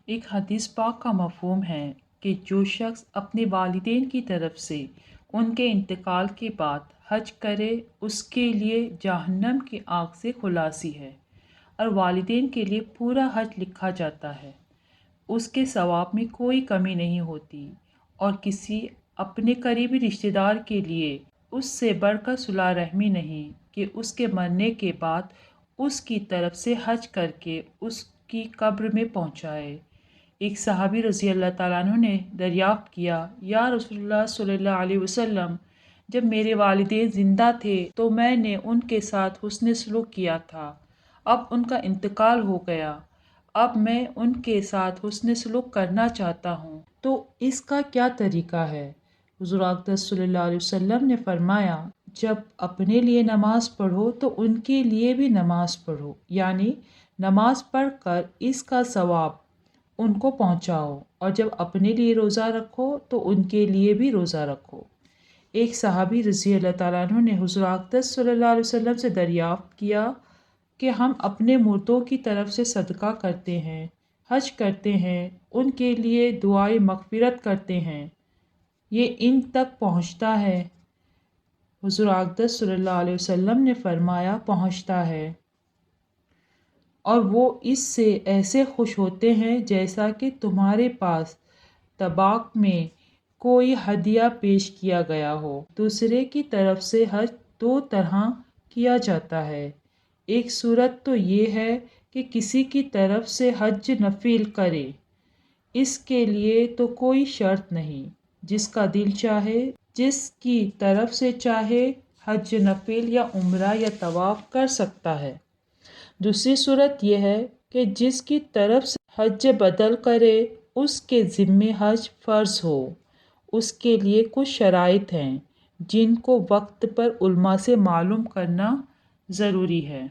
ایک حدیث پاک کا مفہوم ہے کہ جو شخص اپنے والدین کی طرف سے ان کے انتقال کے بعد حج کرے اس کے لیے جہنم کی آگ سے خلاصی ہے، اور والدین کے لیے پورا حج لکھا جاتا ہے۔ اس کے ثواب میں کوئی کمی نہیں ہوتی، اور کسی اپنے قریبی رشتہ دار کے لیے اس سے بڑھ کر صلہ رحمی نہیں کہ اس کے مرنے کے بعد اس کی طرف سے حج کر کے اس کی قبر میں پہنچائے۔ ایک صحابی رضی اللہ تعالیٰ عنہ نے دریافت کیا، یا رسول اللہ صلی اللہ علیہ وسلم، جب میرے والدین زندہ تھے تو میں نے ان کے ساتھ حسن سلوک کیا تھا، اب ان کا انتقال ہو گیا، اب میں ان کے ساتھ حسن سلوک کرنا چاہتا ہوں، تو اس کا کیا طریقہ ہے؟ حضور اقدس صلی اللہ علیہ وسلم نے فرمایا، جب اپنے لیے نماز پڑھو تو ان کے لیے بھی نماز پڑھو، یعنی نماز پڑھ کر اس کا ثواب ان کو پہنچاؤ، اور جب اپنے لیے روزہ رکھو تو ان کے لیے بھی روزہ رکھو۔ ایک صحابی رضی اللہ تعالیٰ عنہ نے حضور اقدس صلی اللہ علیہ وسلم سے دریافت کیا کہ ہم اپنے مردوں کی طرف سے صدقہ کرتے ہیں، حج کرتے ہیں، ان کے لیے دعائے مغفرت کرتے ہیں، یہ ان تک پہنچتا ہے؟ حضور اقدس صلی اللہ علیہ وسلم نے فرمایا، پہنچتا ہے، اور وہ اس سے ایسے خوش ہوتے ہیں جیسا کہ تمہارے پاس طباق میں کوئی ہدیہ پیش کیا گیا ہو۔ دوسرے کی طرف سے حج دو طرح کیا جاتا ہے۔ ایک صورت تو یہ ہے کہ کسی کی طرف سے حج نفل کرے، اس کے لیے تو کوئی شرط نہیں، جس کا دل چاہے، جس کی طرف سے چاہے، حج نفل یا عمرہ یا طواف کر سکتا ہے۔ دوسری صورت یہ ہے کہ جس کی طرف سے حج بدل کرے اس کے ذمے حج فرض ہو۔ اس کے لیے کچھ شرائط ہیں جن کو وقت پر علماء سے معلوم کرنا ضروری ہے۔